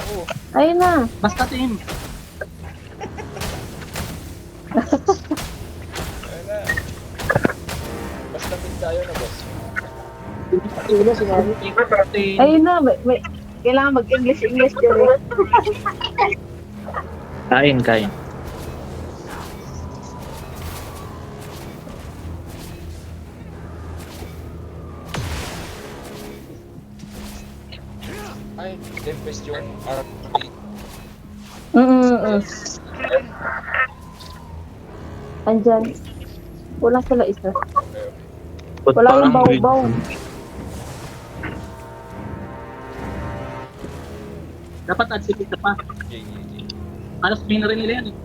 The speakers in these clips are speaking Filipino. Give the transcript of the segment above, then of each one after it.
ako. Ayun na. Basta team. Ayun na. Basta pin tayo na, boss. Ulo, sinabi. Team. Ayun na. Kailangan mag-English dyan eh. Kain. Ay, Tempest yung RP. Andyan. Wala sila isa. Ba't Wala yung parang baw-baw. Dapat at sipit ka pa. JJJ. Alas pin na rin nila yan eh.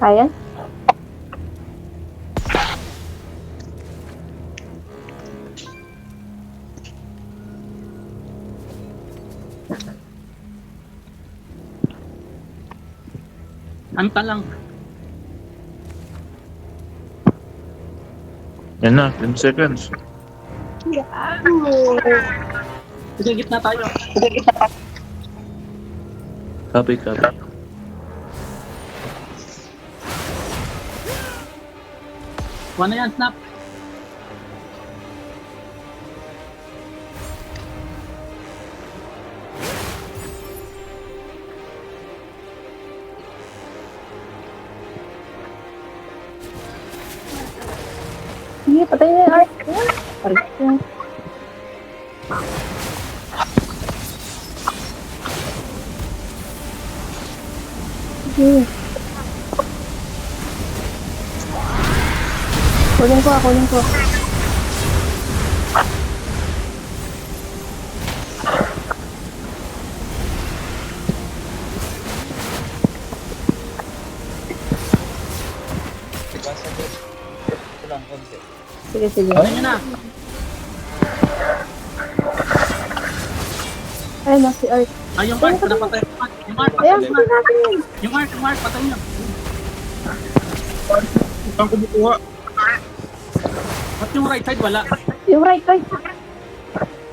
Kaya? Ano ka lang. Yan na, 10 seconds. Sige, gitna tayo. Copy. Kuha na yan, snap. Sige, patay na yung art. Art yan. Sige. Kunin ko. Diba sa boss? Ito lang, konti. Sige. Kuha nyo na. Ayun na, si art. Ay, yung art, napatay. Yung art, Ayan, patay sige na. natin. Yung art, patay nyo. Saan ko bukuha? At yung right side, wala. Yung right.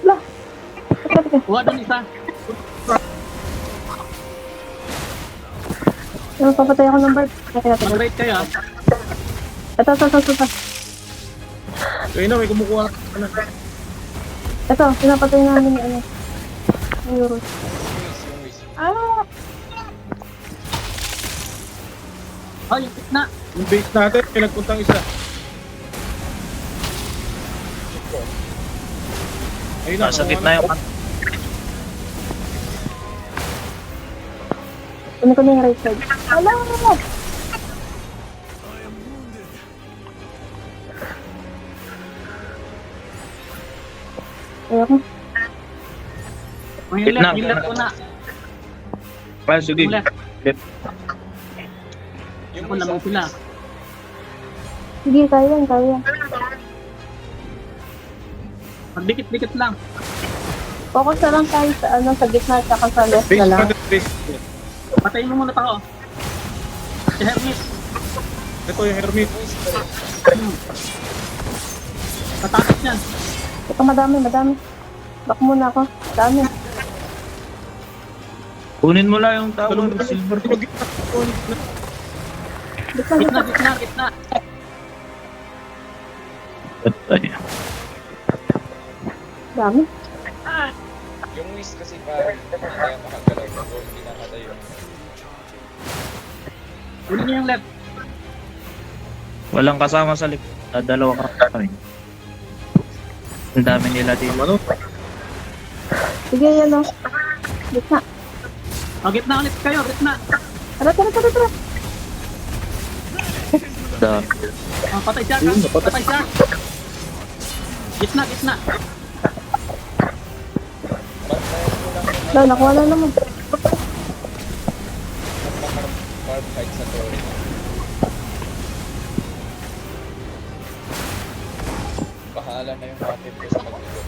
Lah. Teka. Kuha doon isa. Papatay ako ng bird. Teka. Mag-right kayo ah. Ito. Ayun na, may kumukuha. Ito, pinapatay namin yung ano. Yung Euros. Yung wish. Ah! Oh, yung gitna. Yung base natin, pinagpuntang isa. Ayun na, Nasa gitna yung Kunin ko na yung right side. Wala! Ayoko. Yung Gitna. left ko na. Ah, sige. Yung left. Yung Ako lamang sila. Sige, kaya yan. Magdikit-dikit lang. Focus na lang tayo sa ano, sa gitna at saka sa left Base na lang. natin, base. Patayin mo muna ako. Si Hermes. Ito yung hermit. wish pa rin. Tatakot yan. Ito madami. Back muna ako. Dami. Kunin mo lang yung tawag Talong ng silver. Gitna. Patay. Dami. Yung wish kasi parang hindi tayo makagalaw pag hindi nakatayo. Kunin niyo yung left. Walang kasama sa likod. Dalawa ka kami. Ang dami nila dito. Ano? Sige, yan o. Gitna. O, gitna ulit kayo. Gitna. Tara. Dami. O, patay siya. Patay siya. Gitna. Bantayan mo lang yung Wala, nakuha na naman. farm fight sa Torre. Bahala na yung mga tempo sa maglulog.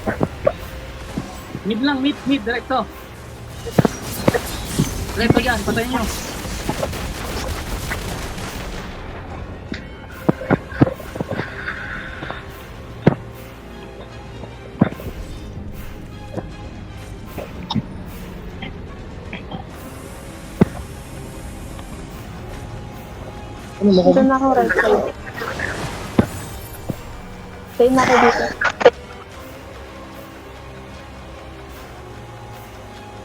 Mid lang. Mid. Direkto. Direkto dyan. Patayin nyo. Dito na ako right side. Stay na ako dito.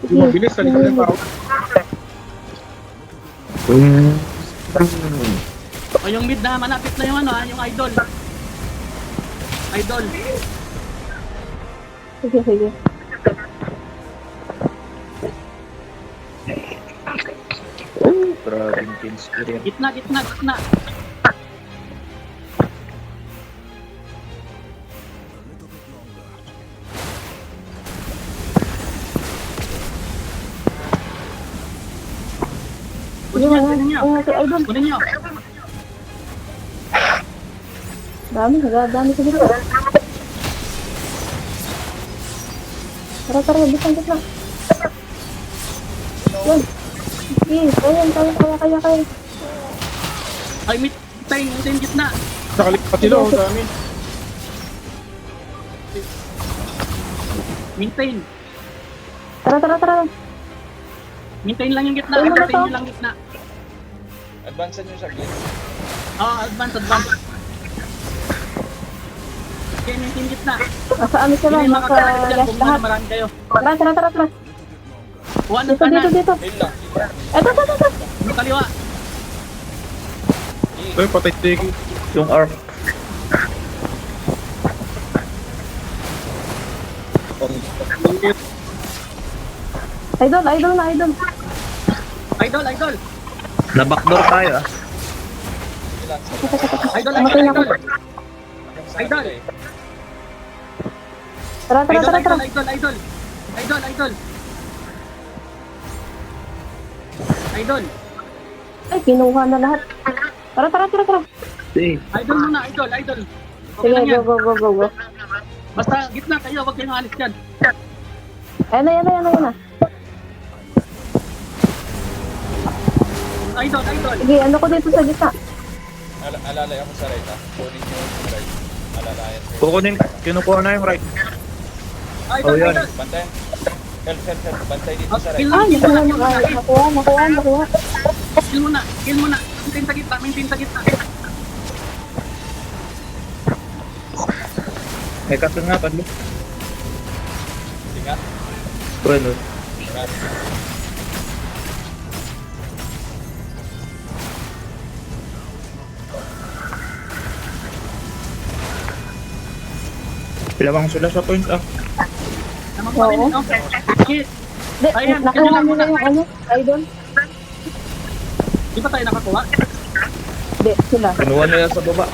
Sige, Mabilis, sa likod ng tao. O yung mid na manapit na yung ano yung idol. Idol. sige, sige. Grabe yung team spirit. Gitna. Sige, Kunin niyo. si Idol. Kunin niyo. Dami sa dito. Tara, bitang. Yan. Sige, kaya. Ay, hintayin gitna. Sa kalipat sila, ang dami. Maintain. Tara. Maintain lang yung gitna. Ayun na Maintain to. nyo lang gitna. Advance nyo sa gate. Advance. Okay, maintain gitna. Nasa sila, Hindi nasa makakalaga dyan left kung lahat. marami kayo. Tara. Kuha ng Dito. kanan. Heal lang. Ito. Yung kaliwa. Heal. Ay, patay tigi. Yung arc. Idol. Idol. Na-backdoor tayo ah. Heal lang. Idol. Namatay na ako. Idol. Tara. Idol. Ay, kinuha na lahat. Tara. Sige. Idol muna, idol. Okay Sige, lang yan. go. Basta gitna kayo, huwag kayong alis dyan. Ayan na. Idol. Sige, ano ko dito sa gitna? Alalay ako sa right, ha? Kunin nyo yung right. Alalayan ko. Kukunin, kinukuha na yung right. Idol, Oh, yan. idol. Bantay. Help. Bantay dito sa right. Kill Ay, muna. nakuha. Kill muna. Maintain sa gitna. May kasun nga, padlo. Tinga. Bueno. Tinga. Pilawang sila sa point ah. Naman pa rin, Oo. no? Shit. Di, Ayan, nakuha ganyan nila lang yung Idol. Di ba tayo nakakuha? Di, sila. Kinuha nila sa baba.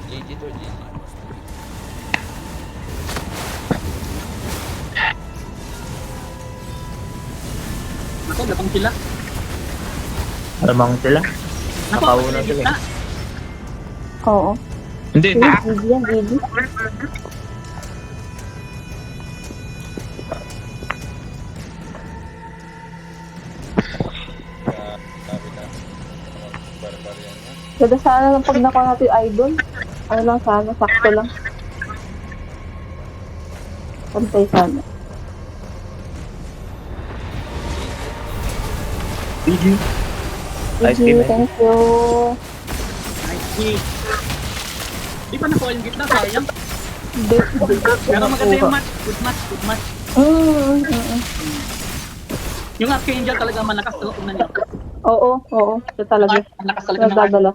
GG to GG. Ako, gatong sila. Alamang sila. Ako, Nakauna ako sila. gitna. Oo. Hindi. Sige, GG yan, GG. Sabi na. Barbarian na. Ganda sana lang pag nakuha natin yung Idol. Ano lang sana, sakto lang. Pantay sana. GG. Nice GG, game, eh. thank you. Nice hit. Di pa nakuha yung gitna, sayang. Hindi. Pero maganda yung match. Good match. Yung Archangel talaga malakas. Tingnan niyo. Oo. Ito talaga. Malakas talaga ng Nagdadala.